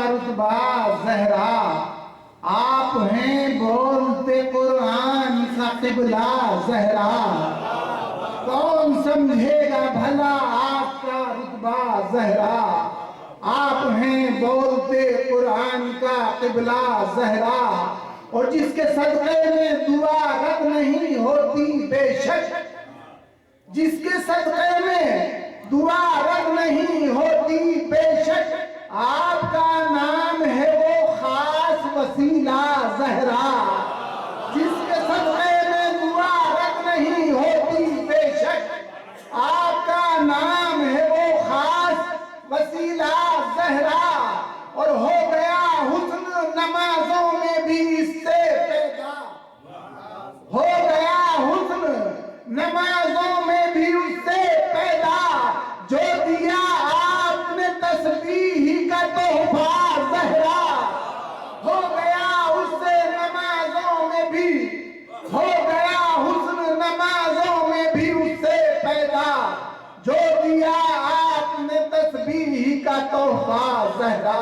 رتبہ زہرا، آپ ہیں بولتے قرآن کا قبلہ زہرا، کون سمجھے گا بھلا آپ کا رتبہ زہرا، آپ ہیں بولتے قرآن کا قبلہ زہرا، اور جس کے صدقے میں دعا رد نہیں ہوتی بے شک، جس کے صدقے میں دعا رد نہیں ہوتی بے شک، آپ کا نام ہے وہ خاص وسیلہ زہرا، جس کے صدقے میں دعا رد نہیں ہوتی بے شک، آپ کا نام ہے وہ خاص وسیلہ زہرا، اور ہو گیا حسن نمازوں میں بھی اس سے پیدا، ہو گیا حسن نمازوں میں بھی اس سے پیدا، جو دیا آپ نے تسبیح کا تحفہ زہرا، ہو گیا اس سے نمازوں میں بھی، ہو گیا حسن نمازوں میں بھی اس سے پیدا، جو دیا آپ نے تسبیح کا تحفہ زہرا۔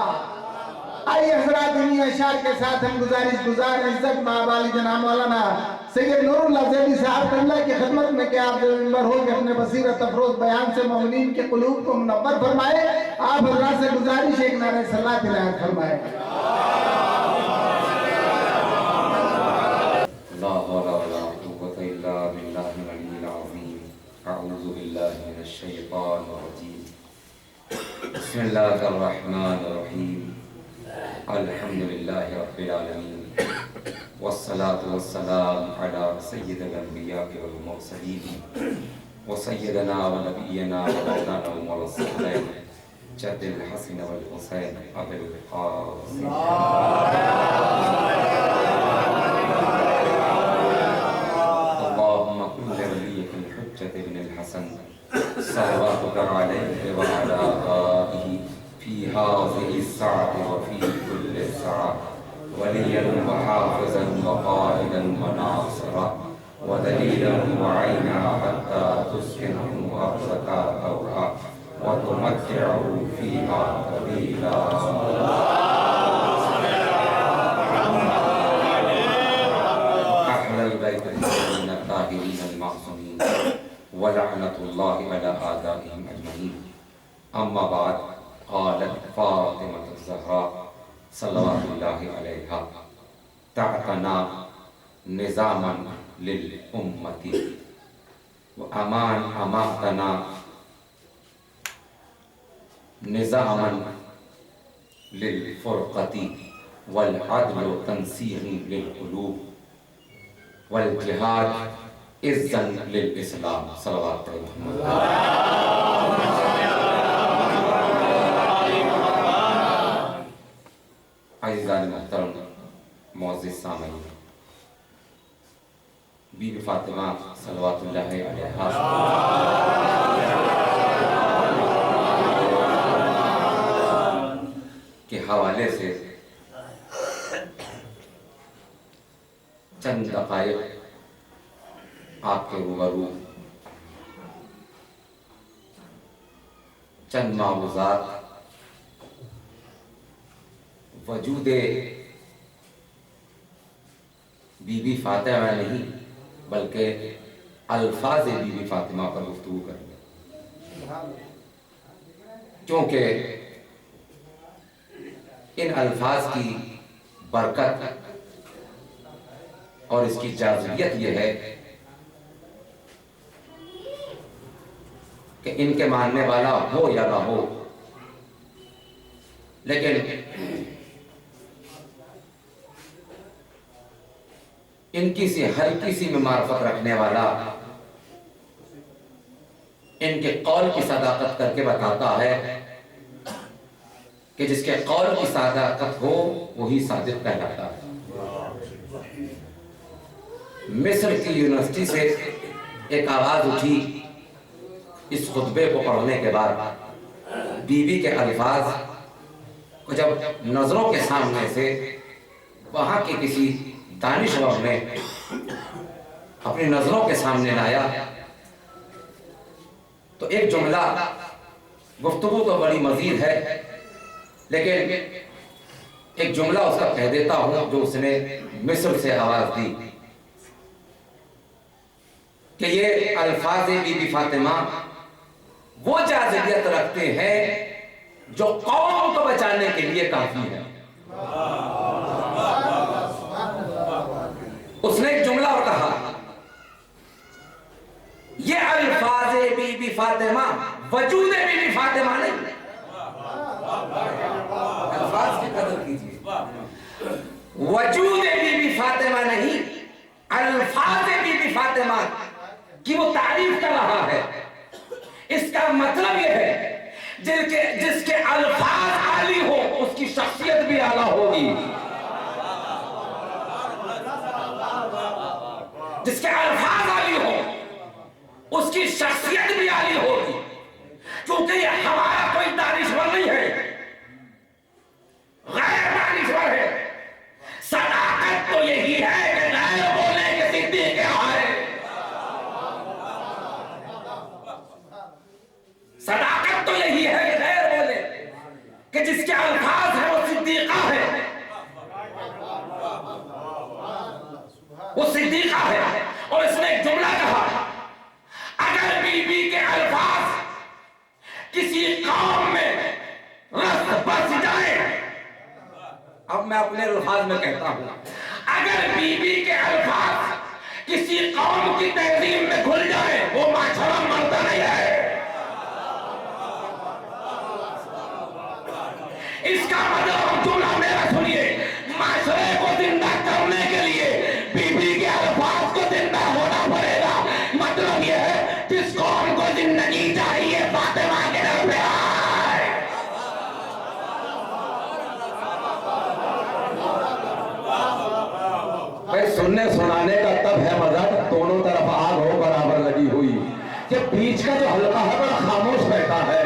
آئیے حضرات دینی اشعار کے ساتھ ہم گزار عزت مابالی جناب مولانا سید نور اللہ زیدی صاحب اللہ کی خدمت میں کہ آپ منبر ہو کہ اپنے بصیرت افروز بیان سے مومنین کے قلوب کو منور فرمائے، آپ حضرات سے گزارش ایک نعرہ صلاۃ عنایت فرمائے۔ لا حول ولا قوة الا بالله العلي العظيم، اعوذ بالله من الشيطان الرجيم، بسم الله الرحمن الرحيم، الحمد لله رب العالمين، والصلاة والسلام على سيد الأنبياء والمرسلين، وسيدنا ونبينا ومولانا ومولانا الثقلين جد الحسن والحسين أبي القاسم، اللهم كن لوليك الحجة بن الحسن صلواتك عليه وعلى آله في هذه الساعة وفي كل ساعة وليا وحافظا وقائدا وناصرا ودليلا وعينا حتى تسكنه أرضك أوعى وتمتعه فيها طويلا. أهل البيت الطاهرين الطاهرين المعصومين ولعنة الله على أعدائهم أجمعين. أما بعد، قالت فاطمة الزهراء صلوات الله عليها: تعتنا نظاما للأمة وأمان أماتنا نظاما للفرقة والعدل تنسيق للقلوب والجهاد عزا للإسلام. صلوات عزیزان محترم معزز سامعین، بی بی فاطمہ صلوات اللہ علیہا کے حوالے سے چند دقائق آپ کے روبرو چند معوضات وجود بی بی فاطمہ نہیں بلکہ الفاظ بی بی فاطمہ پر گفتگو کریں گے، کیونکہ ان الفاظ کی برکت اور اس کی جاذبیت یہ ہے کہ ان کے ماننے والا ہو یا نہ ہو، لیکن ان کی سی ہلکی سی میں معرفت رکھنے والا ان کے قول کی صداقت کر کے بتاتا ہے کہ جس کے قول کی صداقت ہو وہی صادق کہلاتا ہے۔ مصر کی یونیورسٹی سے ایک آواز اٹھی اس خطبے کو پڑھنے کے بعد، بی بی کے الفاظ کو جب نظروں کے سامنے سے وہاں کے کسی دانشور نے اپنی نظروں کے سامنے لایا تو ایک جملہ، گفتگو تو بڑی مزید ہے لیکن ایک جملہ اس کا کہہ دیتا ہوں جو اس نے مصر سے آواز دی کہ یہ الفاظ بی بی فاطمہ وہ جاذبیت رکھتے ہیں جو قوم کو بچانے کے لیے کافی ہے. اس نے ایک جملہ اور کہا یہ الفاظ بی بی فاطمہ وجود بی بی فاطمہ نہیں. الفاظ کی قدر کیجیے. وجود بی بی فاطمہ نہیں، الفاظ بی بی فاطمہ کی وہ تعریف کر رہا ہے. اس کا مطلب یہ ہے جس کے الفاظ عالی ہو اس کی شخصیت بھی اعلیٰ ہوگی. جس کے الفاظ عالی ہو اس کی شخصیت بھی عالی ہوگی. کیونکہ یہ ہمارا کوئی دانشور نہیں ہے، غیر دانشور ہے. صداقت تو یہی ہے کہ غیر بولنے کے صدیق آئے. صداقت تو یہی ہے کہ غیر بولے کہ جس کے الفاظ ہیں وہ صدیقہ ہے. وہ صدیقہ ہے. اور اس نے ایک جملہ کہا اگر بی بی کے الفاظ کسی قوم میں رست بس جائے. اب میں اپنے الفاظ میں کہتا ہوں اگر بی بی کے الفاظ کسی قوم کی تہذیب میں گھل جائے وہ معاشرہ مرتا نہیں ہے. اس کا مطلب جملہ میرا سنیے، معاشرے کو زندہ کرنے کے لیے بی بی کے الفاظ کو زندہ ہونا پڑے گا. مطلب یہ ہے جس قوم کو زندگی چاہیے فاطمہ کے در پہ آئے. بھائی سننے سنانے کا تب ہے مزہ دونوں طرف آگ ہو برابر لگی ہوئی کہ بیچ کا جو حلقہ ہے بڑا خاموش بیٹھا ہے.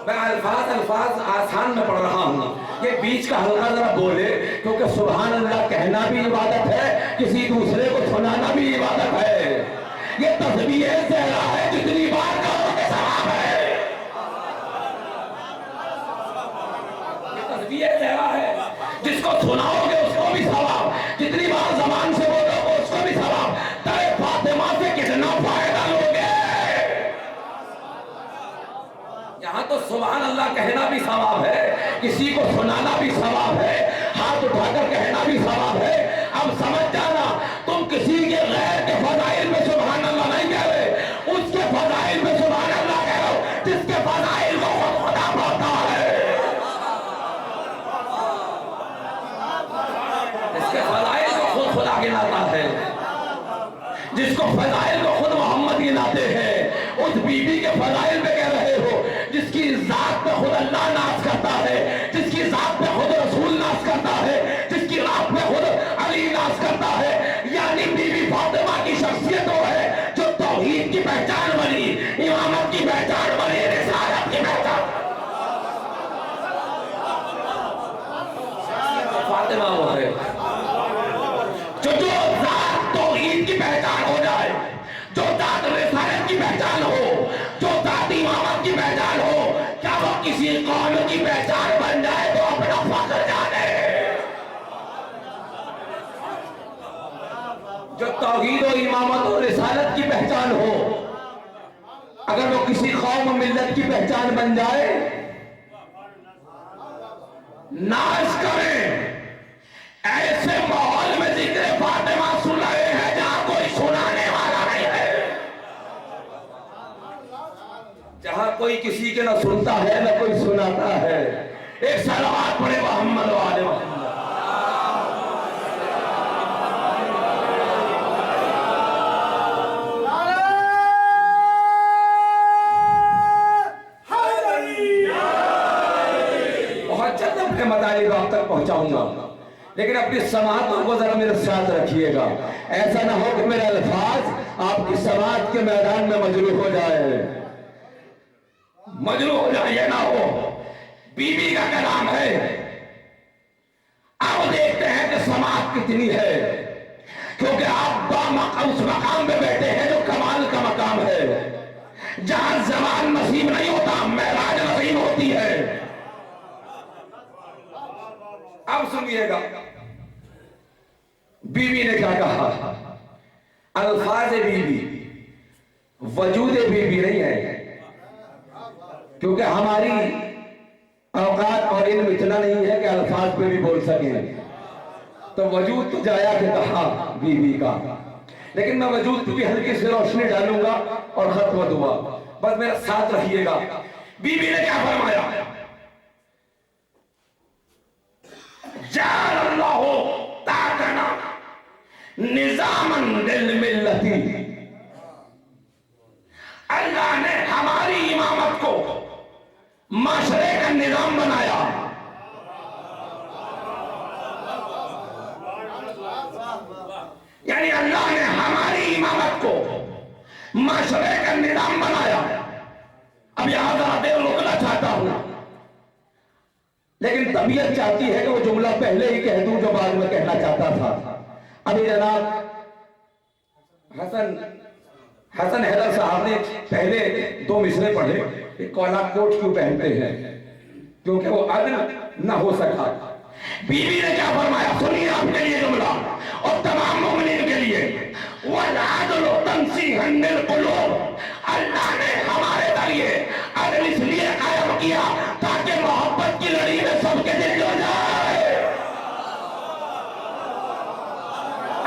میں الفاظ آسان میں پڑھ رہا ہوں. یہ بیچ کا حلقہ ذرا بولے کیونکہ سبحان اللہ کہنا بھی عبادت ہے، کسی دوسرے کو سنانا بھی عبادت ہے. یہ تسبیح زہرا ہے جتنی بار کرو کہ ثواب ہے. یہ تسبیح زہرا ہے جس کو سناؤ گے اس کو بھی ثواب، جتنی بار زبان سے بولو گے اس کو بھی ثواب. در فاطمہ سے کتنا فائدہ لوگے. یہاں تو سبحان اللہ کہنا بھی ثواب ہے، کسی کو سنانا بھی ثواب ہے، ہاتھ اٹھا کر کہنا بھی ثواب ہے. اب سمجھ جانا تم کسی کے غیر کے فضائل میں سبحان اللہ نہیں کہہ رہے، اس کے فضائل میں سبحان اللہ کہہ رہے ہو جس کے فضائل کو خود خدا پڑھتا ہے. اس کے فضائل کو خود خدا گناتا ہے، جس کو فضائل کو خود محمد گناتے ہیں. اس بی بی کے فضائل میں کہہ رہے ہو جس کی ذات پہ خود اللہ ناز کرتا ہے، جس کی ذات پہ خود رسول ناز کرتا ہے، جس کی ذات پہ خود علی ناز کرتا ہے. یعنی بی بی فاطمہ کی شخصیت وہ ہے جو توحید کی پہچان بنی، امامت کی پہچان بنی، رسالت کی پہچان. فاطمہ وہ ہے جو ذات توحید کی پہچان ہو جائے، جو ذات رسالت کی پہچان ہو، جو ذات امامت کی پہچان ہو، کیا وہ کسی قوم کی پہچان بن جائے تو اپنا فخر جانے. جو توحید و امامت و رسالت کی پہچان ہو اگر وہ کسی قوم و ملت کی پہچان بن جائے ناز کریں. ایسے ماحول میں ذکر فاطمہ سن رہے ہیں جہاں کوئی سنانے والا نہیں ہے، جہاں کوئی کسی کے نہ سنتا ہے نہ کوئی سناتا ہے. ایک صلوات پڑھے محمد و آل محمد. بہت جلد اپنے مطالب آپ تک پہنچاؤں گا لیکن اپنی سماعتوں کو ذرا میرے ساتھ رکھیے گا. ایسا نہ ہو کہ میرے الفاظ آپ کی سماعت کے میدان میں مجروح ہو جائے. مجروح ہو جائے یہ نہ ہو. بی بی کا کلام ہے. آپ دیکھتے ہیں کہ سماعت کتنی ہے کیونکہ آپ اس مقام پہ بیٹھے ہیں جو کمال کا مقام ہے جہاں زمان نصیب نہیں ہوتا. معراج اب سنیے گا بیوی نے کیا کہا. الفاظ بیوی وجود بیوی نہیں ہے، کیونکہ ہماری اوقات اور علم اتنا نہیں ہے کہ الفاظ پہ بھی بول سکیں. تو وجود تو جایا کہ کہا بیوی کا، لیکن میں وجود پہ بھی ہلکی سے روشنی ڈالوں گا اور ختم دعا، بس میرا ساتھ رہیے گا. بیوی نے کیا فرمایا؟ جعل اللہ طاعتنا نظاما للملتی، اللہ نے ہماری امامت کو معاشرے کا نظام بنایا. یعنی اللہ نے ہماری امامت کو معاشرے کا نظام بنایا. اب یہاں ذرا دیر رکنا چاہتا ہوں، لیکن طبیعت چاہتی ہے کہ وہ جملہ پہلے ہی کہہ دوں جو بعد میں کہنا چاہتا تھا. ابھی جناب حسن حیدر صاحب نے پہلے 2 مصرے پڑھے کہ کولا کوٹ کیوں پہنتے ہیں، کیونکہ وہ عدل نہ ہو سکا. بیوی نے کیا فرمایا؟ سنیے آپ کے لیے جملہ اور تمام مومنین کے لیے. وَالْعَدْلُ تَنْسِيحًا لِلْقُلُوبِ، اللہ نے ہمارے ذریعے عدل اس لیے قائم کیا تاکہ محبت کی لڑی میں سب کے دل جڑ جائے.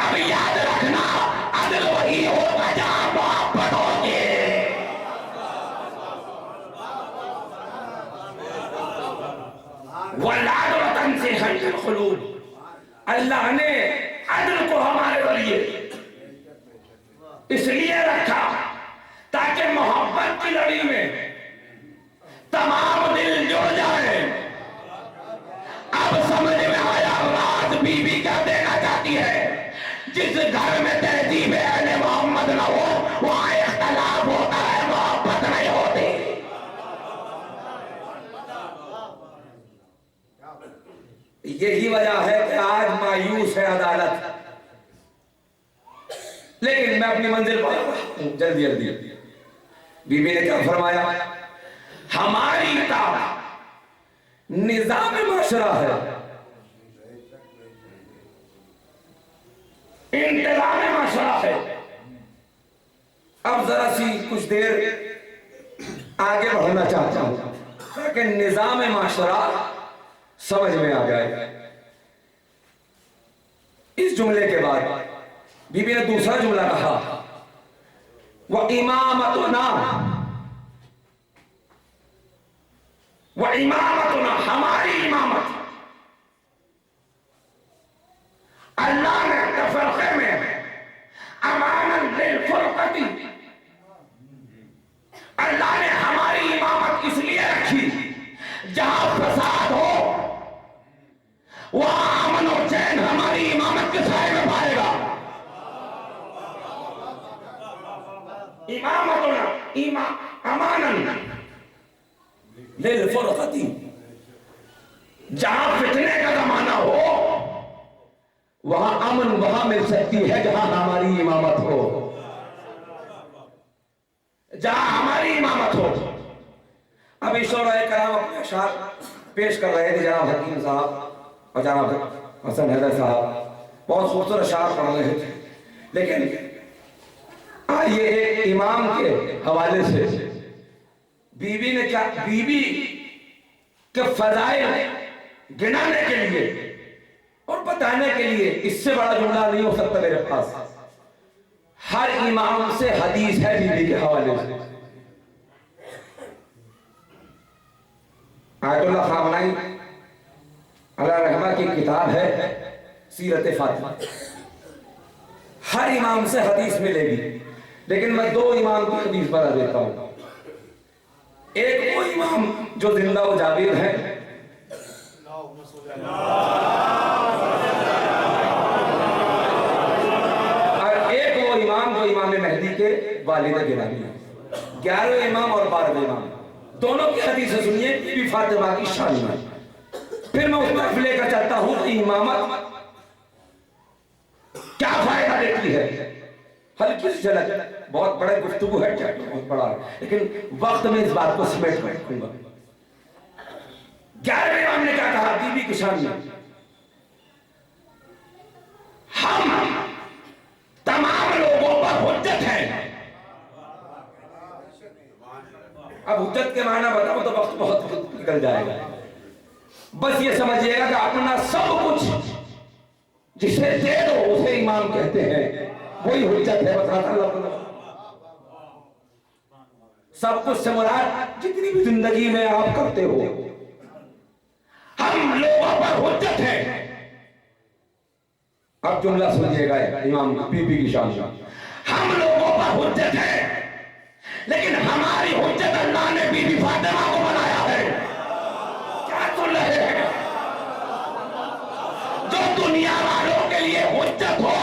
اب یاد رکھنا عدل وہی ہوگا جہاں محبت ہوگی. وَالْعَدْلُ تَنْسِيحًا لِلْقُلُوبِ، اللہ نے عدل کو ہمارے ذریعے اس لیے رکھا تاکہ محبت کی لڑی میں تمام دل جڑ جائے. اب سمجھ میں آیا رات بیوی کیا دینا چاہتی ہے. جس گھر میں تہذیب اہل محمد نہ ہو وہاں اختلاف ہوتا ہے، محبت نہیں ہوتی. یہی وجہ ہے کہ آج مایوس ہے عدالت. لیکن میں اپنی منزل پر ہوں جلدی جلدی. بیوی نے کیا فرمایا؟ ہماری اطاعت نظام معاشرہ ہے، انتظام معاشرہ ہے. اب ذرا سی کچھ دیر آگے بڑھنا چاہتا ہوں تاکہ نظام معاشرہ سمجھ میں آ جائے. اس جملے کے بعد بیوی نے دوسرا جملہ کہا، وَإِمَامَتُنَا، وَإِمَامَتُنَا، ہماری امامت. اللہ نے تفرقے میں امانا للفرقتی، اللہ نے ہماری امامت اس لیے رکھی جہاں فساد ہو وہاں امن اور چین ہماری امامت کے سائے میں پائے گا. امامتنا امانا للفرقتی، جہاں فتنے کا زمانہ ہو وہاں امن وہاں مل سکتی ہے جہاں ہماری امامت ہو، جہاں ہماری امامت ہو. ابھی شعراء کرام اپنے اشعار پیش کر رہے تھے، جناب حکیم صاحب اور جناب حسن حیدر صاحب بہت خوبصورت اشعار پڑھ رہے تھے. لیکن آئیے ایک امام کے حوالے سے بیوی نے کیا، بیوی کے فضائل گنانے کے لیے اور بتانے کے لیے اس سے بڑا جملہ نہیں ہو سکتا میرے پاس. ہر امام سے حدیث ہے بیوی کے حوالے سے. آیت اللہ خامنائی علیہ رحمہ کی کتاب ہے سیرت فاطمہ. ہر امام سے حدیث ملے گی، لیکن میں 2 امام کی حدیث بتا دیتا ہوں. ایک وہ امام جو زندہ و جاوید ہے، اور ایک وہ امام جو امام مہدی کے والد گرامی ہے. 11ویں امام اور 12ویں امام دونوں کی حدیثیں سنیے بی بی فاطمہ کی شان میں. پھر میں اس طرف لے کر چلتا ہوں کہ امامت کیا فائدہ دیتی ہے. ہلکی سی جھلک، بہت بڑے گفتگو ہے، کیا بہت بڑا ہے، لیکن وقت میں اس بات کو سمیٹ کر رکھوں گا. 11ویں امام نے کیا کہا بیوی کی شان میں؟ اب حجت کے معنی بتاؤ تو وقت بہت نکل جائے گا. بس یہ سمجھیے گا کہ اپنا سب کچھ جسے دے دو اسے امام کہتے ہیں, وہی حجت ہے. بتاتا اللہ سب کچھ سے مراد جتنی بھی زندگی میں آپ کرتے ہو. ہم لوگوں پر حجت ہے. اب جملہ سمجھیے گا امام بی بی کی شان. ہم لوگوں پر حجت ہے لیکن ہماری حجت اللہ نے بی بی فاطمہ کو بنایا ہے. کیا سن رہے ہیں؟ جو دنیا والوں کے لیے حجت ہو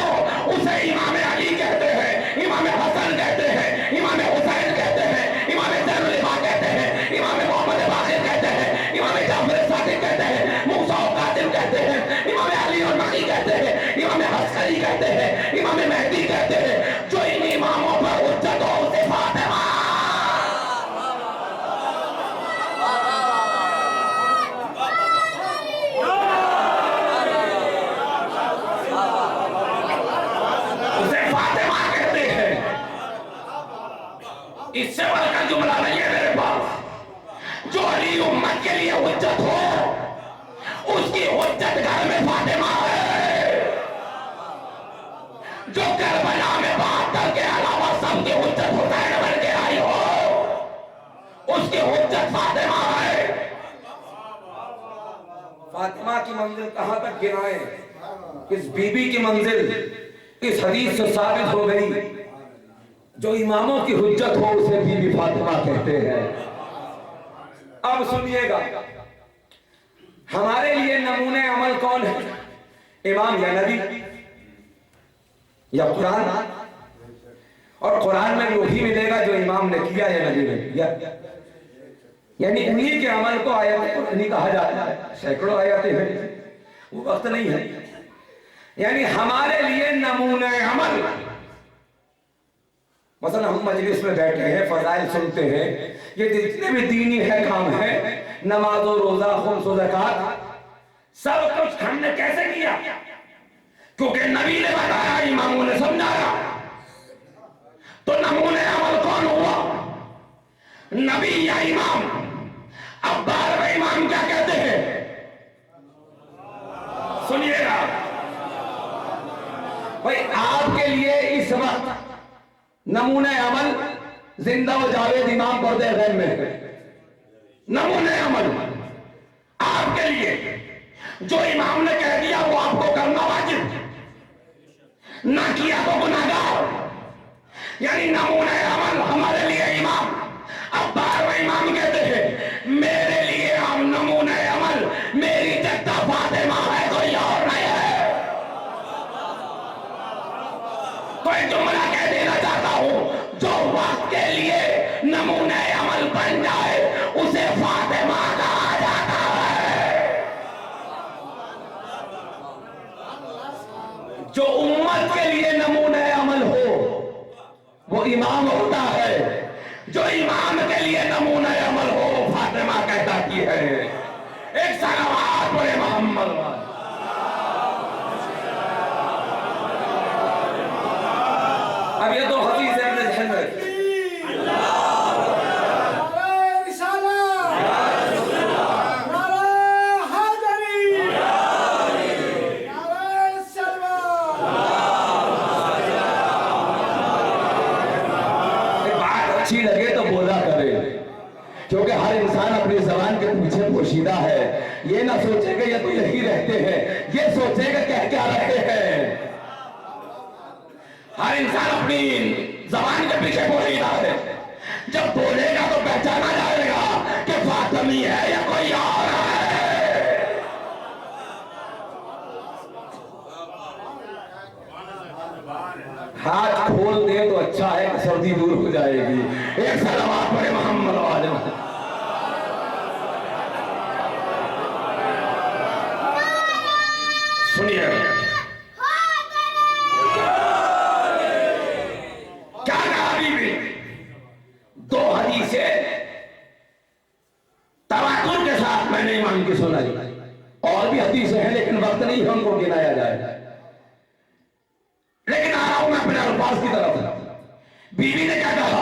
اسے امام علی کہتے ہیں, امام حسن کہتے ہیں, امام حسین کہتے ہیں, امام زین العباد کہتے ہیں, امام محمد باقر کہتے ہیں, امام جعفر صادق کہتے ہیں, موسیٰ قاسم کہتے ہیں, امام علی اور مقی کہتے ہیں, امام حسنی کہتے ہیں, امام مہدی کہتے ہیں. جو ان اماموں پر حجت ہو اسے فاطمہ. اس سے بڑھ کر جملہ نہیں ہے میرے پاس. جو علی امت کے لیے حجت ہو اس کی حجت گھر میں فاطمہ ہے. جو کربلا میں 72 کے علاوہ سب کی حجت حسین بن کے آئی ہو اس کی حجت فاطمہ ہے. فاطمہ کی منزل کہاں تک گرائیں؟ اس بی بی کی منزل اس حدیث سے ثابت ہو گئی. جو اماموں کی حجت ہو اسے بی بی فاطمہ کہتے ہیں. اب سنیے گا ہمارے لیے نمونے عمل کون ہے؟ امام یا نبی یا قرآن؟ اور قرآن میں وہی ملے گا جو امام نے کیا یا نبی نے کیا. یعنی انہی کے عمل کو آیت قرآنی کہا جاتا ہے. سینکڑوں آیاتیں ہیں, وہ وقت نہیں ہے. یعنی ہمارے لیے نمونے عمل, مثلا ہم مجلس میں بیٹھے ہیں, فضائل سنتے ہیں, یہ جتنے بھی دینی ہے کام ہے, نماز و روزہ, خمس و زکات, سب کچھ ہم نے کیسے کیا؟ کیونکہ نبی نے بتایا, اماموں نے سمجھایا. تو نمونے عمل کون ہوا؟ نبی یا امام؟ اب 12 امام کیا کہتے ہیں سنیے گا بھائی. آپ کے لیے اس وقت نمونہ عمل زندہ و جاوید امام پردے غیب میں ہے. نمونہ عمل آپ کے لیے جو امام نے کہہ دیا وہ آپ کو کرنا واجب, نہ کیا تو گناہگار. یعنی نمونہ عمل ہمارے لیے امام. اب 12 امام کہتے ہیں میرے لیے ہم نمونہ عمل میری جدہ فاطمہ ہے, کوئی اور نہیں ہے. کوئی جملہ کہہ دینا چاہتا ہوں, جو وقت کے لیے نمونہ عمل بن جائے اسے فاطمہ کہا جاتا ہے. جو امت کے لیے نمونہ عمل ہو وہ امام ہوتا ہے. جو امام کے لیے نمونہ عمل ہو وہ فاطمہ کہلاتی ہے. ایک صلوات پڑھے محمد. اب یہ دو حدیث ہے اپنے ذہن میں. اچھی لگے تو بولا کرے, کیونکہ ہر انسان اپنی زبان کے پیچھے پوشیدہ ہے. یہ نہ سوچے کہ یہ تو یہی رہتے ہیں, یہ سوچے کہ کیا رہتے ہیں. ہر انسان اپنی زبان کے پیچھے پوشیدہ ہے. جب بولے گا تو پہچانا جائے گا کہ فاطمی ہے یا کوئی اور ہے. ہاتھ کھول دے تو اچھا ہے کہ سردی دور ہو جائے گی. ایک صلوات پڑھے محمد والے. سنیے کیا کہا بی بی. 2 حدیثیں تواتر کے ساتھ میں نے امام کی سنائی. اور بھی حدیثیں ہیں لیکن وقت نہیں ہم کو گنایا جائے. لیکن آ رہا ہوں میں اپنے الفاظ کی طرف. بیوی نے کیا کہا؟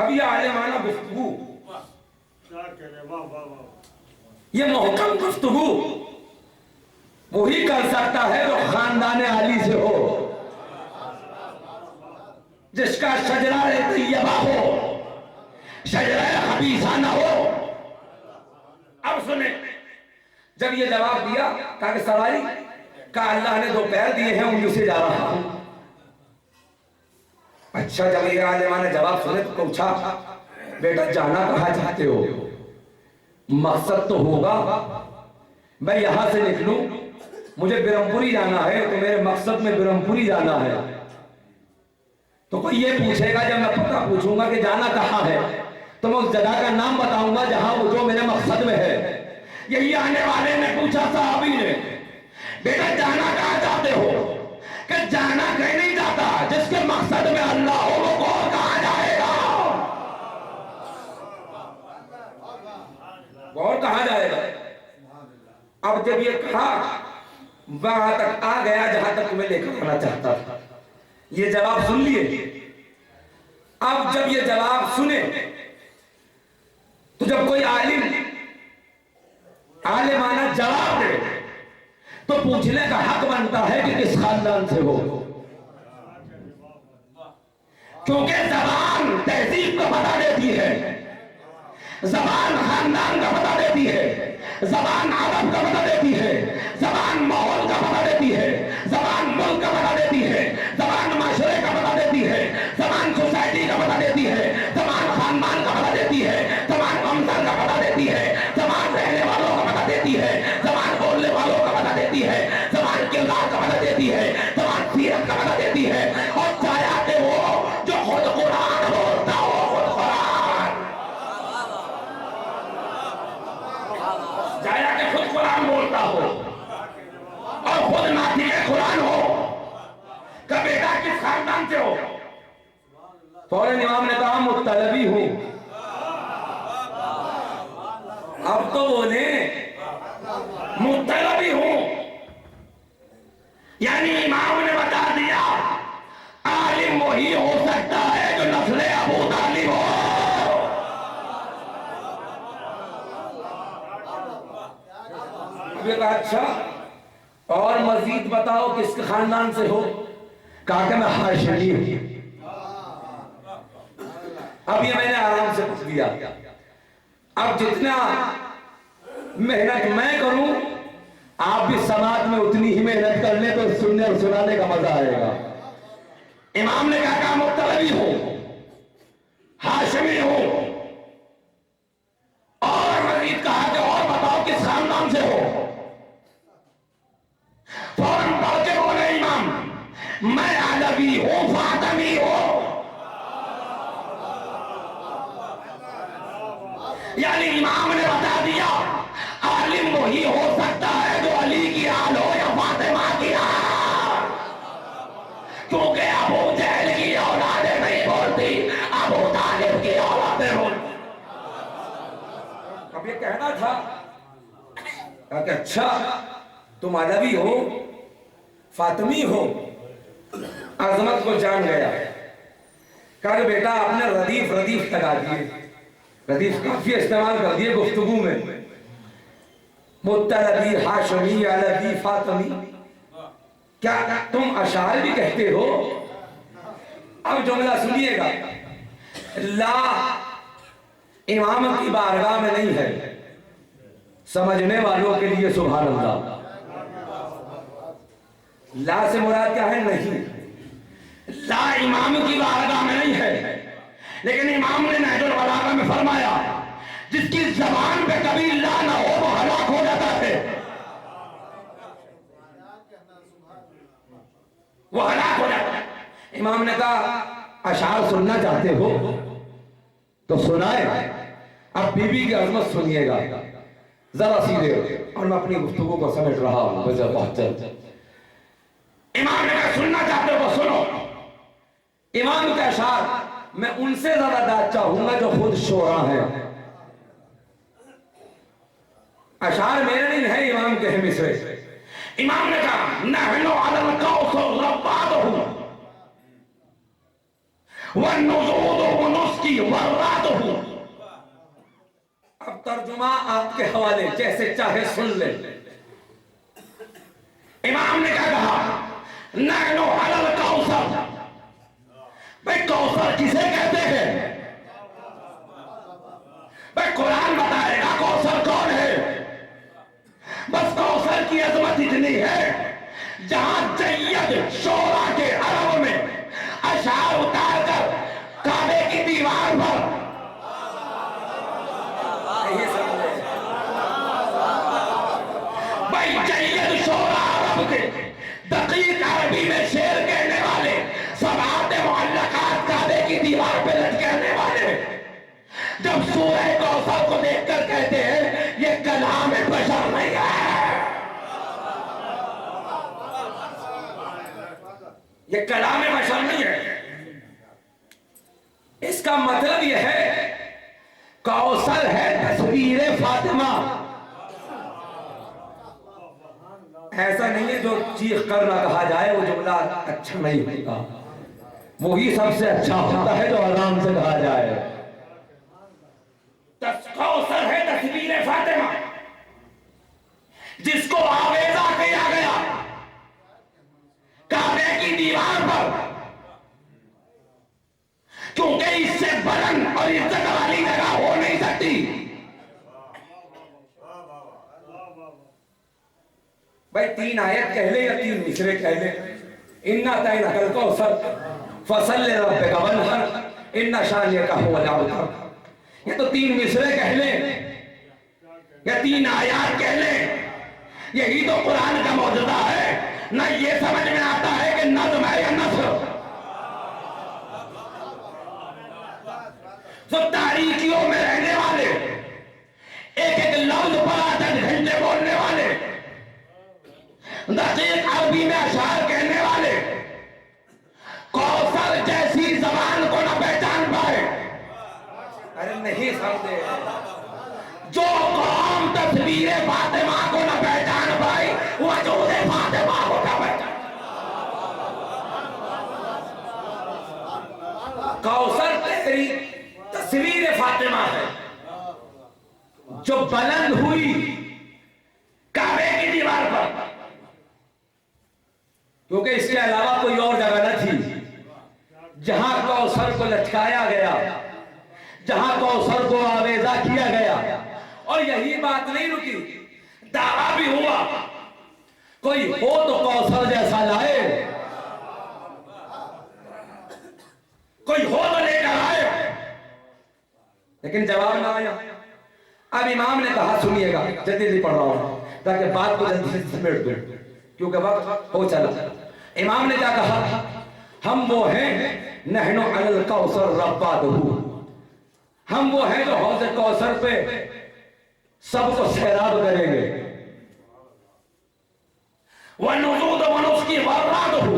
اب یہ عالمانہ گفتگو، یہ محکم گفتگو وہی کر سکتا ہے جو خاندان علی سے ہو، جس کا شجرہ طیبہ ہو، شجرہ خبیثہ نہ ہو۔ اب سنیں، جب یہ جواب دیا کہا کہ سواری کہا اللہ نے 2 پیر دیے ہیں انہیں سے جا رہا ہوں۔ اچھا، جب یہ عالمہ نے جواب سنے تو پوچھا بیٹا جانا کہاں چاہتے ہو؟ مقصد تو ہوگا میں یہاں سے نکلوں، مجھے برہمپوری جانا ہے تو میرے مقصد میں برہمپوری جانا ہے۔ تو کوئی یہ پوچھے گا، جب میں پتہ پوچھوں گا کہ جانا کہاں ہے تو میں اس جگہ کا نام بتاؤں گا جہاں وہ جو میرے مقصد میں ہے۔ یہی آنے والے نے پوچھا صحابی نے، بیٹا جانا کہاں چاہتے ہو؟ کہ جانا کہیں نہیں جاتا، جس کے مقصد میں اللہ ہو وہ کون کہاں جائے گا؟ اور کہاں جائے گا؟ اب جب یہ کہا وہاں تک آ گیا جہاں تک تمہیں لے کر آنا چاہتا تھا۔ یہ جواب سن لیے۔ اب جب یہ جواب سنے تو جب کوئی عالمانہ جواب دے تو پوچھنے کا حق بنتا ہے کہ کس خاندان سے ہو، کیونکہ زبان تہذیب کا پتہ دیتی ہے، زبان خاندان کا پتہ دیتی ہے، زبان عرب کا پتہ دیتی ہے، زبان ماحول کا پتہ دیتی ہے، زبان ملک کا پتہ دیتی ہے، زبان معاشرے کا پتہ دیتی ہے، زبان سوسائٹی کا پتہ دیتی ہے، زبان خاندان کا پتہ دیتی ہے، زبان ہمسر کا پتہ دیتی ہے، زبان رہنے والوں کا پتہ دیتی ہے، زبان بولنے والوں کا پتہ دیتی ہے، زبان کردار کا پتہ دیتی ہے، زبان سیرت کا پتہ دیتی ہے۔ اور چاہے کہ وہ جو خود قرآن بولتا ہو، خود قرآن جایا کہ خود قرآن بولتا ہو اور خود ناطق قرآن ہو، کہ بیٹا کس خاندان سے ہو؟ فوراً امام نے کہا مطلبی ہوں۔ اب تو بولے مطلبی ہوں، یعنی امام نے بتا دیا عالم وہی ہو سکتا ہے جو نسل ابو طالب ہو۔ یہ کہا اچھا اور مزید بتاؤ کس کے خاندان سے ہو؟ کہا کہ میں ہاشمی ہوں۔ اب یہ میں نے آرام سے پوچھ دیا، اب جتنا محنت میں کروں آپ بھی سماعت میں اتنی ہی محنت کر لیں تو سننے اور سنانے کا مزہ آئے گا۔ امام نے کہا کہ مطلبی ہوں، ہاشمی ہوں، اور مزید کہا کہ اور بتاؤ کس خاندان سے ہو؟ فوراً پڑھ کے بولے امام میں علوی ہوں، فاطمی ہوں۔ یعنی امام نے بتا دیا عالم وہی ہو سکتا ہے جو علی کی آل ہو یا فاطمہ کی آل، کیونکہ ابو جہل کی اولادیں نہیں بولتی، ابو طالب کی اولادیں بولتی۔ اب یہ کہنا تھا کہ اچھا تم علوی ہو، فاطمی ہو، عظمت کو جان گیا۔ کہا کہ بیٹا آپ نے ردیف لگا دیے، ردیف کافی استعمال کر دیے گفتگو میں، مطلبی، ہاشمی، علوی، فاطمی، کیا تم اشعار بھی کہتے ہو؟ اب جملہ سنیے گا، لا امام کی بارگاہ میں نہیں ہے، سمجھنے والوں کے لیے سبحان اللہ۔ لا سے مراد کیا ہے؟ نہیں، لا امام کی بارگاہ میں نہیں ہے، لیکن امام نے نہج البلاغہ میں فرمایا جس کی زبان پہ کبھی لا نہ ہو وہ ہلاک ہو جاتا ہے، وہ ہلاک ہو جاتا ہے۔ امام نے کہا اشعار سننا چاہتے ہو تو سنائے، اب بی بی کی عظمت سنیے گا ذرا سیدھے، اور میں اپنی گفتگو کو سمجھ رہا ہوں وجہ بہت جلد۔ امام نے کہا سننا چاہتے ہو سنو۔ امام کے اشعار میں ان سے زیادہ داد چاہوں گا جو خود شعراء ہیں، اشعار میرے نہیں ہیں، امام کے ہیں مصرے۔ امام نے کہا نحنو علی القوس ربادہ والنزود نسخ کی وراتہ. اب ترجمہ آپ کے حوالے، جیسے چاہے سن لیں. امام نے کیا کہا؟ نحن علی الکوثر. بھئی کوثر کسے کہتے ہیں؟ بھئی قرآن بتائے گا کوثر کون ہے. بس کوثر کی عظمت اتنی ہے، جہاں جید شورا کے عرب میں اشعار اتار کر کعبے کی دیوار پر بھائی جید شورا عرب کے دقیق عربی میں شعر کہنے والے، سبعات معلقات کعبے کی دیوار پہ لٹکانے والے، جب سورہ کوثر کو دیکھ کر کہتے ہیں یہ کلام بشر نہیں ہے، یہ کلام بشر نہیں ہے. اس کا مطلب یہ ہے کوثر ہے تصویر فاطمہ. ایسا نہیں ہے جو چیخ کر نہ کہا جائے وہ جملہ اچھا نہیں ہوتا، وہی سب سے اچھا ہوتا ہے جو آرام سے کہا جائے. کوثر ہے تصویر فاطمہ، جس کو آویزہ کیا گیا کعبے کی دیوار پر، کیونکہ اس سے بلند اور عزت والی جگہ ہو نہیں سکتی. بھائی 3 آیت کہہ لیں یا 3 مصرے کہہ لیں. اِنَّا أَعْطَيْنَاكَ الْكَوْثَرَ فَصَلِّ لِرَبِّكَ وَانْحَرْ إِنَّ شَانِئَكَ هُوَ الْأَبْتَرُ. یہ تو 3 مصرے کہہ لیں یا 3 آیات کہہ لیں، یہی تو قرآن کا معجزہ ہے. نہ یہ سمجھ میں آتا ہے کہ نظم ہے یا نثر. تو تاریکیوں میں رہنے والے، ایک ایک لفظ پر 8 گھنٹے بولنے والے، دقیق عربی میں اشعار کہنے والے، کوثر جیسی زبان کو نہ پہچان پائے. ارے نہیں سمجھے. جو قوم تصویر فاطمہ کو نہ پہچان پائی، وجود فاطمہ کو نہ پہچان. کوثر تیری تصویر فاطمہ ہے جو بلند ہوئی کعبے کی دیوار پر، کیونکہ اس کے علاوہ کوئی اور جگہ نہ تھی جہاں کوثر کو لٹکایا گیا، جہاں کوثر کو آویزہ کیا گیا. اور یہی بات نہیں رکی، دعویٰ بھی ہوا کوئی ہو تو کوثر جیسا لائے، کوئی ہو تو لے کر آئے، لیکن جواب نہ آیا. اب امام نے کہا، سنیے گا جلدی پڑھ رہا ہوں تاکہ بات کو جلدی سے سمیٹ دوں کیونکہ وقت ہو چلا. امام نے کیا کہا؟ ہم وہ ہیں نحن علی الکوثر رباتہ، ہم وہ ہیں جو حوض کوثر پہ سب کو سیراب کریں گے. وَنُزُودُ وَنُسْقِي وَرَّاتُهُ،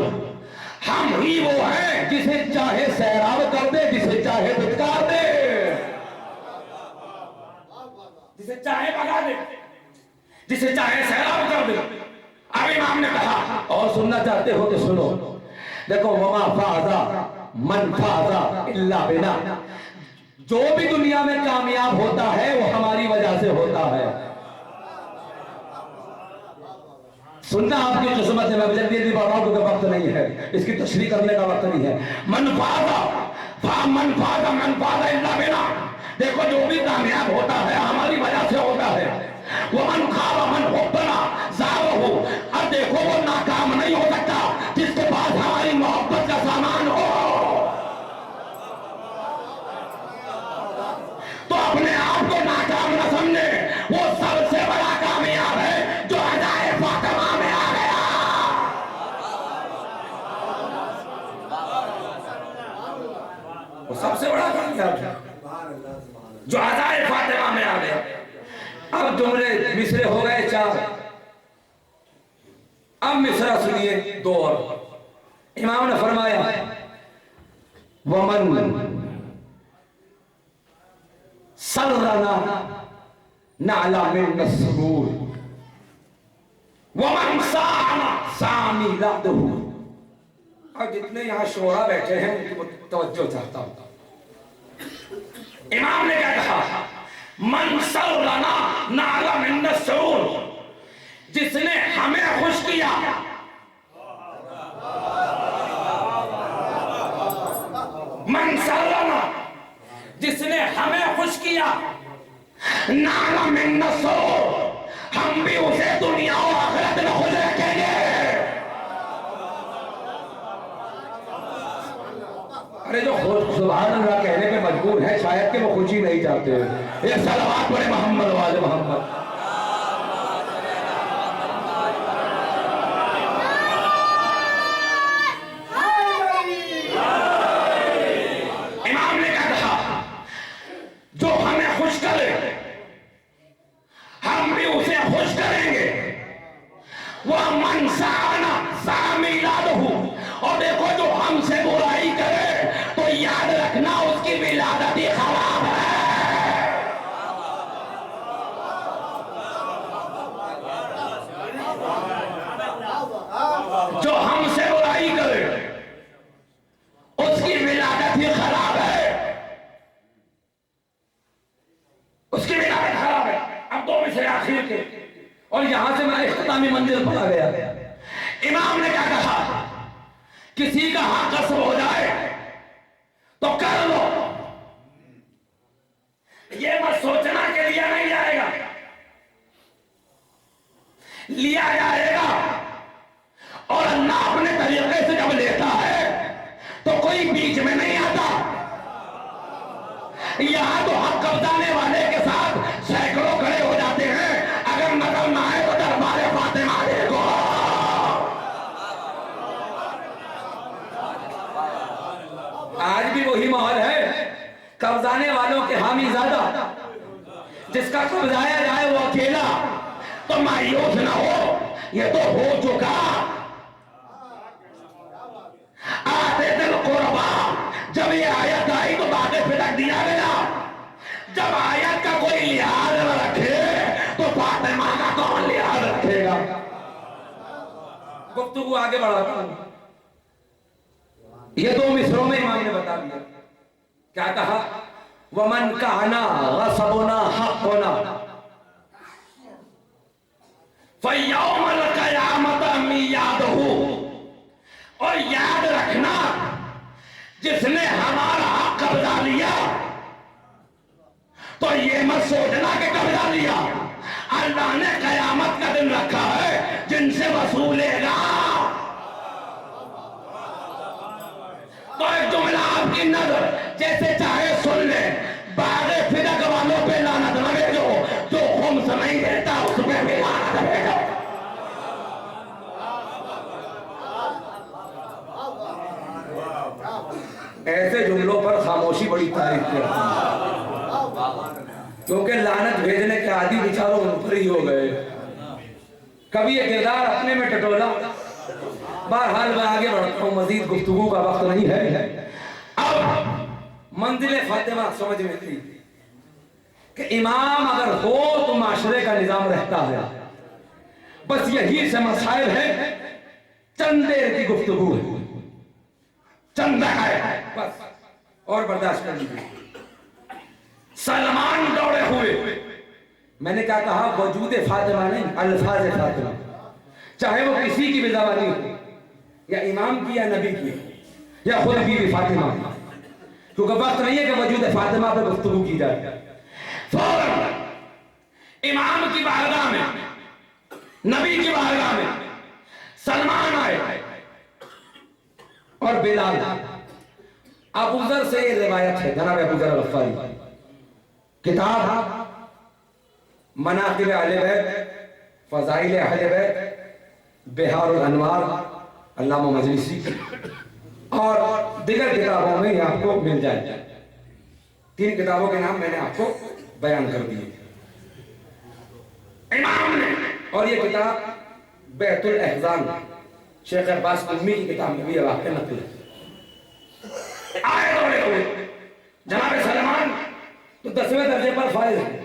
ہم ہی وہ ہیں جسے چاہے سیراب کر دے، جسے چاہے دھتکار دے، جسے چاہے بھگا دے، جسے چاہے سیراب کر دے. اب امام نے کہا، اور سننا چاہتے ہو تو سنو. دیکھو وما فازا من فازا الا بنا، جو بھی دنیا میں کامیاب ہوتا ہے وہ ہماری وجہ سے ہوتا ہے. سننا آپ کی قسمت ہے. میں جلدی جلدی بڑھ رہا ہوں کیونکہ وقت نہیں ہے، اس کی تشریح کرنے کا وقت نہیں ہے. من فازا الا بنا، دیکھو جو بھی کامیاب ہوتا ہے ہماری وجہ سے ہوتا ہے. ومن خاب من حبنا زارہ، اب دیکھو وہ ناکام نہیں ہو سکتا جس کے پاس ہماری محبت کا سامان ہو. تو اپنے آپ کو ناکام نہ سمجھے، وہ سب سے بڑا کامیاب ہے جو ادائے فاطمہ میں آ گیا. وہ سب سے بڑا کامیاب ہے جو ادائے فاطمہ میں آ گیا. اب جملے مصرے ہو گئے 4. اب مصرع سنیے 2 اور. امام نے فرمایا ومن سرنا نعلا من السرور ومن ساعنا سامی لعدہ. اب جتنے یہاں شعراء بیٹھے ہیں ان کی توجہ چاہتا ہوں. امام نے کیا کہا؟ من سرنا نال من السرور، جس نے ہمیں خوش کیا، من سرنا، جس نے ہمیں خوش کیا، نال من السرور، ہم بھی اسے دنیا و آخرت میں خوش رکھیں گے۔ ارے جو سبحان اللہ کہنے پہ مجبور ہے، شاید کہ وہ خوشی نہیں چاہتے۔ ایک صلوات پڑھے محمد وآل محمد۔ امام نے کیا کہا؟ جو ہمیں خوش کرے ہم بھی اسے خوش کریں گے۔ وَمَنْ سَعَنَا سَعَ مِيلَادُهُ، اور دیکھو جو ہم سے برائی کرے تو یاد رکھنا اس کی ولادت ہی خراب ہے۔ جو ہم سے برائی کرے اس کی ولادت ہی خراب ہے، اس کی ولادت خراب ہے۔ اب دو مصرے آخر کے، اور یہاں سے میں اختتامی منزل پر آ گیا۔ امام نے کیا کہا؟ کسی کا حق غصب ہو جائے تو کر لو، یہ مت سوچنا کہ لیا نہیں جائے گا، لیا جائے گا۔ اور اللہ اپنے طریقے سے جب لیتا ہے تو کوئی بیچ میں نہیں آتا۔ یہاں تو حق قبضانے والے کے ساتھ سینکڑوں کھڑے ہو جاتے ہیں، اگر نظر نہ آئے تو دربار فاطمہ دیکھو۔ آج بھی وہی ماحول ہے، قبضانے والوں کے حامی زیادہ، جس کا قبضایا جائے وہ اکیلا۔ تو مایوس نہ ہو، یہ تو ہو چکا۔ آتے دل قربا، جب یہ آیت آئی تو باتیں پھٹک دیا گیا۔ جب آیت کا کوئی لحاظ نہ رکھے تو فاطمہ کا کون لحاظ رکھے گا؟ گفتگو آگے بڑھاتا ہوں۔ یہ دو مصروں میں امام نے بتا دیا، کیا کہا؟ وَمَنْ كَانَ غَصَبُنَا حَقُّنَا فَيَوْمَ الْقِيَامَةِ مِيعَادُهُ، اور یاد رکھنا جس نے ہمارا حق قبضہ لیا تو یہ مت سوچنا کہ قبضہ لیا، اللہ نے قیامت کا دن رکھا ہے جن سے وصولے گا۔ تو ایک جملہ آپ کی نظر جیسے چاہے سن لیں، باغ فدق والوں پہ لعنت نہ بھیجو، جو خمس نہیں دیتا اس پہ بھی لعنت بھیجو۔ ایسے جملوں پر خاموشی بڑی تعریف کرتی ہے، کیونکہ لعنت بھیجنے کے عادی بیچاروں ان پر ہی ہو گئے۔ کبھی یہ کردار اپنے میں ٹٹولا۔ بہرحال میں آگے بڑھتا ہوں، مزید گفتگو کا وقت نہیں ہے۔ اب منزل فاطمہ سمجھ میں تھی کہ امام اگر ہو تو معاشرے کا نظام رہتا ہے۔ بس یہی سے مسائل ہے، چند دیر کی گفتگو ہے، چند ہے بس، اور برداشت کر لیجیے۔ سلمان دوڑے ہوئے، میں نے کیا کہا؟ وجود فاطمہ نہیں، الفاظ فاطمہ، چاہے وہ کسی کی بھی زبانی ہو، یا امام کی یا نبی کی یا خود بھی فاطمہ کی، کیونکہ وقت نہیں ہے کہ وجود فاطمہ پہ گفتگو کی جائے۔ فوراً امام کی بارگاہ میں، نبی کی بارگاہ میں سلمان آئے اور بلال۔ ابو ذر سے یہ روایت ہے، جناب ابو ذر غفاری، کتاب مناقب اہل بیت، فضائل اہل بیت، بہار الانوار، علامہ مجلسی، اور دیگر کتابوں میں یہ آپ کو مل جائے۔ تین کتابوں کے نام میں نے آپ کو بیان کر دیے۔ امام نے، اور یہ کتاب بیت الاحزان، شیخ عباس قمی کی کتاب میں بھی یہ واقعہ نقل ہے۔ آئے دوڑے ہوئے، جناب سلمان تو 10ویں درجے پر فائز ہے،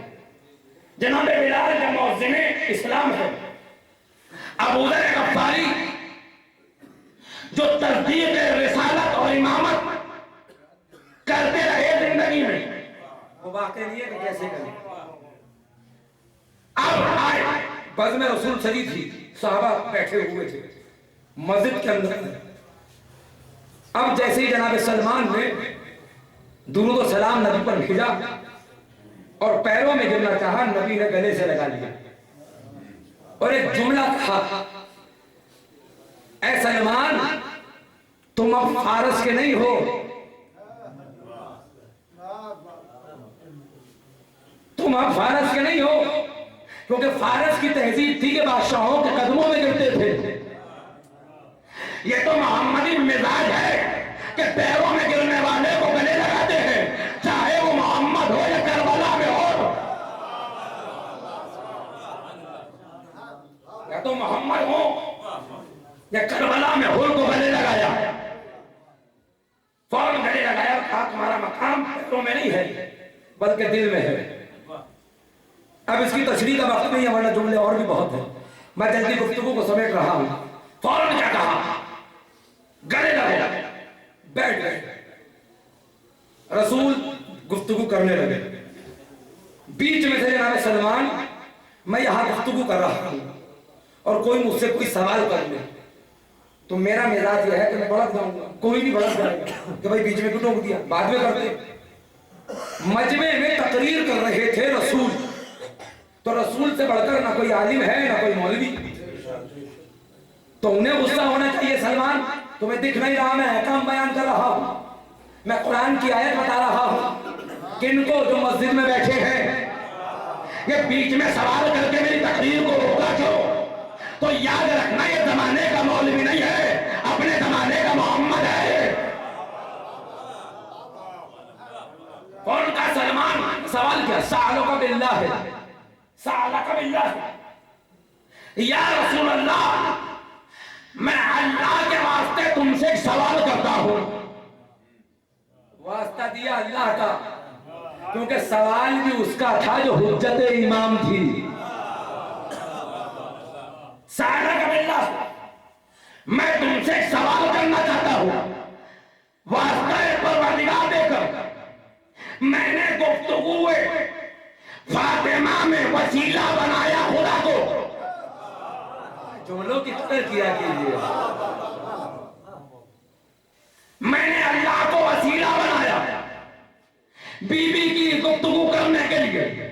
جناب بلال کا مؤذن اسلام ہے، ابو ذر غفاری جو تصدیق رسالت اور امامت کرتے رہے زندگی میں، واقع نہیں ہے کہ کیسے کریں. اب آئے بزم رسول سجی تھی, صحابہ بیٹھے ہوئے تھے مسجد کے اندر. اب جیسے ہی جناب سلمان نے درود و سلام نبی پر بھیجا اور پیروں میں گرنا چاہا, نبی نے گلے سے لگا لیا اور ایک جملہ کہا, اے سلمان تم اب فارس کے نہیں ہو, تم اب فارس کے نہیں ہو, کیونکہ فارس کی تہذیب تھی کہ بادشاہوں کے قدموں میں گرتے تھے. یہ تو محمدی مزاج ہے کہ پیروں میں گرنے والے کو گلے لگاتے ہیں, چاہے وہ محمد ہو یا کربلا میں ہو. یا تو محمد ہو یا کربلا میں ہو کو گلے لگایا, فوراً گلے لگایا. کہا تمہارا مقام پیروں میں نہیں ہے بلکہ دل میں ہے. اب اس کی تشریح کا وقت نہیں ہے ورنہ جملے اور بھی بہت ہیں, میں جلدی گفتگو کو سمیٹ رہا ہوں. فوراً کیا کہا, گلے لگے, بیٹھ گئے. رسول گفتگو کرنے لگے. بیچ میں سے جناب سلمان, میں یہاں گفتگو کر رہا ہوں اور کوئی مجھ سے کوئی سوال کر لے تو میرا مزاج یہ ہے کہ میں بڑک جاؤں گا, کوئی بھی بڑک جائے گا کہ بھائی بیچ میں کیوں ٹوک دیا, بعد میں کرتے. مجمع میں تقریر کر رہے تھے رسول, تو رسول سے بڑھ کر نہ کوئی عالم ہے نہ کوئی مولوی, تو انہیں غصہ ہونا چاہیے. سلمان تمہیں دکھ نہیں رہا میں احکام بیان کر رہا ہوں, میں قرآن کی آیت بتا رہا ہوں. کن کو جو مسجد میں بیٹھے ہیں یہ بیچ میں سوال کر کے میری تقریر کو روکا کیوں؟ تو یاد رکھنا یہ زمانے کا مولوی نہیں ہے, اپنے زمانے کا محمد ہے. کون کا سلمان سوال کیا, سألک باللہ, سألک باللہ, یا رسول اللہ میں اللہ کے واسطے تم سے ایک سوال کرتا ہوں. واسطہ دیا اللہ کا, کیونکہ سوال بھی اس کا تھا جو حجت امام تھی. سألک باللہ, میں تم سے ایک سوال کرنا چاہتا ہوں. واسطہ پروردگار دے کر میں نے گفتگو فاطمہ میں وسیلہ بنایا خدا کو. جملوں کی قدر کیا کیجیے. میں نے اللہ کو وسیلہ بنایا بی بی کی گفتگو کرنے کے لیے.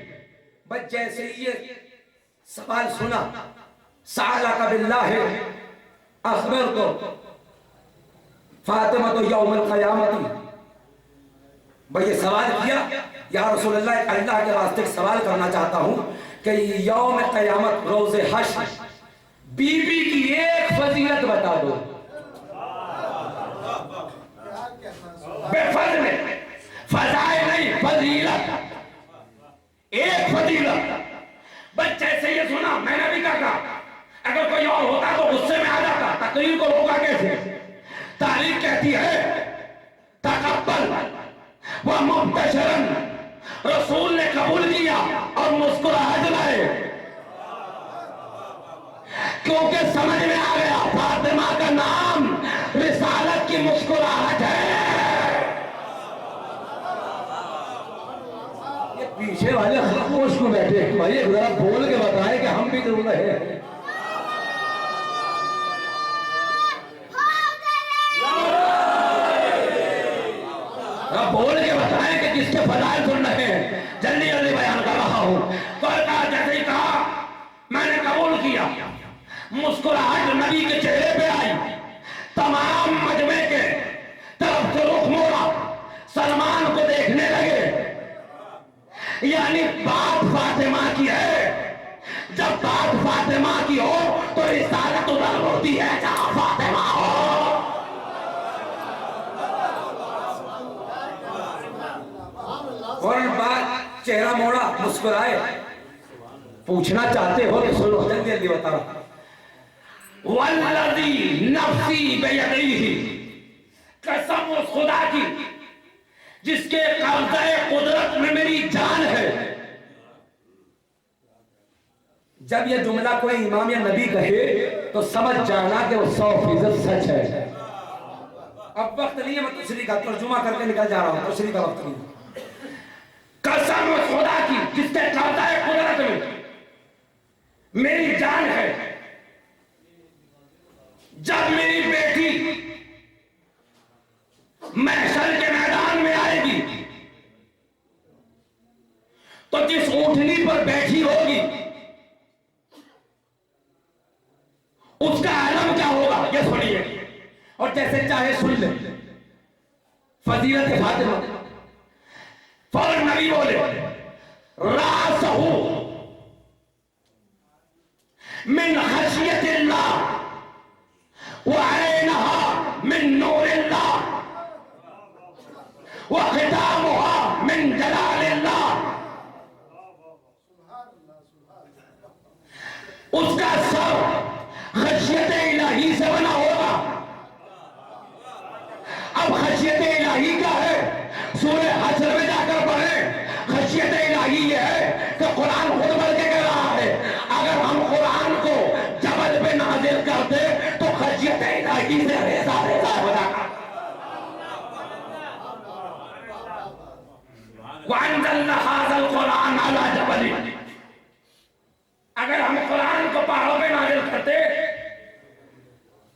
بس جیسے یہ سوال سنا, سألک باللہ اخبر کو فاطمہ تو یوم القیامت, بھئی یہ سوال کیا, یا رسول اللہ اللہ کے واسطے سوال کرنا چاہتا ہوں کہ یوم قیامت روز حشر بی بی کی ایک فضیلت بتا دو. بے فضل, فضائل نہیں, فضیلت, ایک فضیلت. بچے سے یہ سنا, میں نے بھی کہا اگر کوئی اور ہوتا تو غصے میں آ جاتا, تقریر کو روکا کیسے. تاریخ کہتی ہے تقبل وہ مبتشرن, رسول نے قبول کیا اور مسکراہٹ لائے, کیونکہ سمجھ میں آ گیا فاطمہ کا نام رسالت کی مسکراہٹ ہے. یہ پیچھے والے خاموش کو بیٹھے ہیں, بھائی ذرا بول کے بتائیں کہ ہم بھی ضرور رہے ہیں. بول کے بتائیں کہ کس کے فضائل سن رہے ہیں. جلدی جلدی بیان کر رہا ہوں. تو جیسے ہی کہا میں نے قبول کیا, مسکراہٹ نبی کے چہرے پہ آئی. تمام مجمع کے طرف سے رخ موڑا, سلمان کو دیکھنے لگے. یعنی بات فاطمہ کی ہے, جب بات فاطمہ کی ہو تو رسالت ادھر ہوتی ہے جہاں فاطمہ ہو. اور بات چہرہ موڑا, مسکرائے. پوچھنا چاہتے ہو کہ سنو, جلدی جلدی بتا رہا. والذی نفسی بیدیہ, قسم اس خدا کی جس کے قبضہ قدرت میں میری جان ہے. جب یہ جملہ کوئی امام یا نبی کہے تو سمجھ جانا کہ وہ 100% سچ ہے. اب وقت نہیں ہے, میں تشریح کا ترجمہ کر کے نکل جا رہا ہوں, تشریح کا وقت نہیں. قسم جس کے قبضہ قدرت میں میری جان ہے، جب میری بیٹی محشر کے میدان میں آئے گی تو جس اونٹنی پر بیٹھی ہوگی اس کا عالم کیا ہوگا یہ سنیے، اور جیسے چاہے سن لیں فضیلت فاطمہ۔ فوراً نبی بولے راسہ من خشیت اللہ وعینہا من نور اللہ وختامہا من جلال اللہ۔ اس کا سر خشیت الہی سے بنا ہوگا۔ اب خشیت الہی کیا ہے؟ سورہ حشر میں جا کر پڑھیں۔ خشیت الہی یہ ہے کہ قرآن خود بڑھ کے کہہ رہا ہے اگر ہم قرآن کو جبل پہ نازل کرتے تو خشیت الہی سے ریزہ ریزہ ہو جاتا۔ وَأَنزَلْنَا هَذَا الْقُرْآنَ عَلَى جَبَلٍ، اگر ہم قرآن کو پہاڑوں پہ نازل کرتے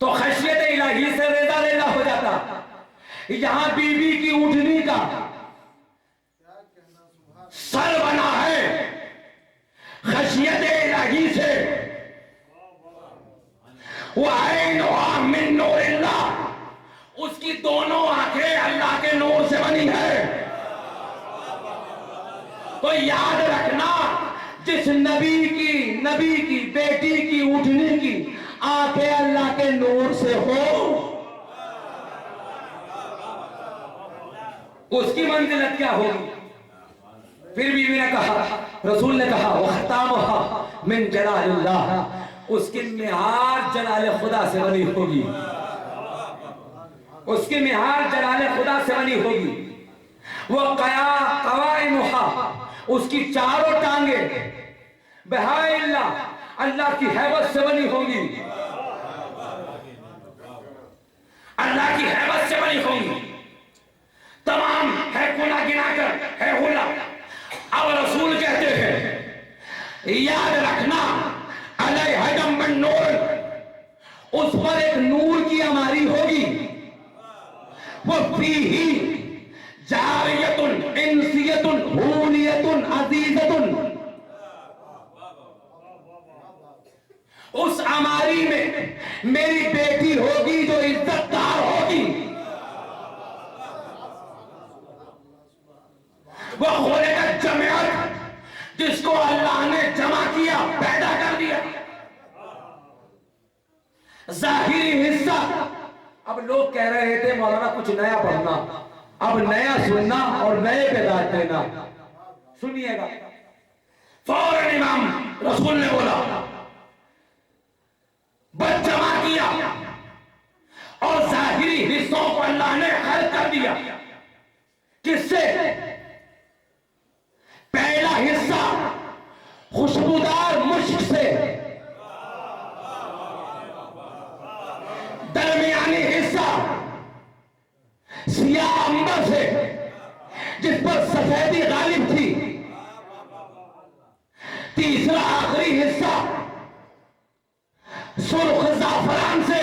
تو خشیت الہی سے ریزہ ریزہ ہو جاتا۔ یہاں بی بی کی اونٹنی کا سر بنا ہے خشیت الہی سے، وَعَيْنُهَا مِن نُورِ اللَّهِ، اس کی دونوں آنکھیں اللہ کے نور سے بنی ہے۔ تو یاد رکھنا جس نبی کی بیٹی کی اونٹنی کی آنکھیں اللہ کے نور سے ہو اس کی منزلت کیا ہوگی؟ پھر بیوی نے کہا، رسول نے کہا وختامہا من جلال اللہ، اس کی مہار جلال خدا سے بنی ہوگی، اس کی مہار جلال خدا سے بنی ہوگی۔ وقوائمہا، اس کی چاروں ٹانگیں بہائے اللہ، اللہ کی ہیبت سے بنی ہوگی، اللہ کی ہیبت سے بنی ہوگی۔ تمام ہے گناہ گنا کر ہے ہلا۔ اب رسول کہتے ہیں یاد رکھنا علیہ من نور، اس پر ایک نور کی ہماری ہوگی، وہ فیہ جاریۃ انسیۃ حوریۃ عزیزۃ، اس عماری میں میری بیٹی ہوگی جو عزت دار ہوگی، وہ خلقت جمعت، جس کو اللہ نے جمع کیا، پیدا کر دیا۔ ظاہری حصہ، اب لوگ کہہ رہے تھے مولانا کچھ نیا پڑھنا، اب نیا سننا اور نئے پہ داد دینا، سنیے گا۔ فوراً امام رسول نے بولا بس جمع کیا اور ظاہری حصوں کو اللہ نے خلق کر دیا۔ کس سے؟ پہلا حصہ خوشبودار مشک سے، درمیانی حصہ سیاہ عنبر سے جس پر سفیدی غالب تھی، تیسرا آخری حصہ سرخ زعفران سے۔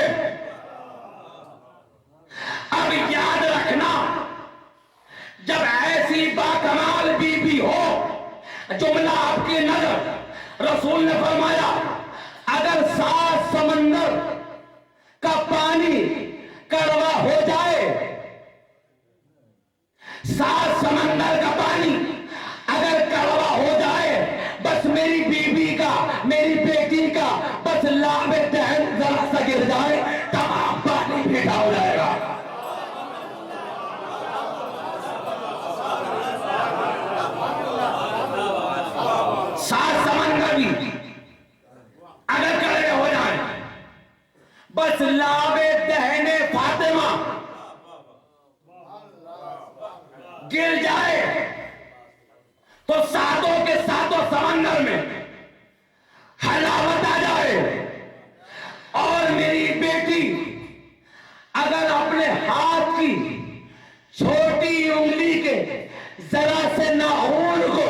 اب یاد رکھنا جب ایسی باکمال بی بی ہو، جملہ آپ کی نظر، رسول نے فرمایا اگر 7 سمندر کا پانی کڑوا ہو جائے، 7 سمندر کا پانی اگر کڑوا ہو جائے، بس میری بیوی کا، میری بیٹی کا بس لعب دہن ذرا سا گر جائے، تمام پانی میٹھا ہو جائے گا۔ 7 سمندر بھی اگر کڑوے ہو جائیں، بس لعب دہن فاطمہ گر جائے تو 7 کے 7 سمندر میں حلاوت آ جائے، اور میری بیٹی اگر اپنے ہاتھ کی چھوٹی انگلی کے ذرا سے ناخن کو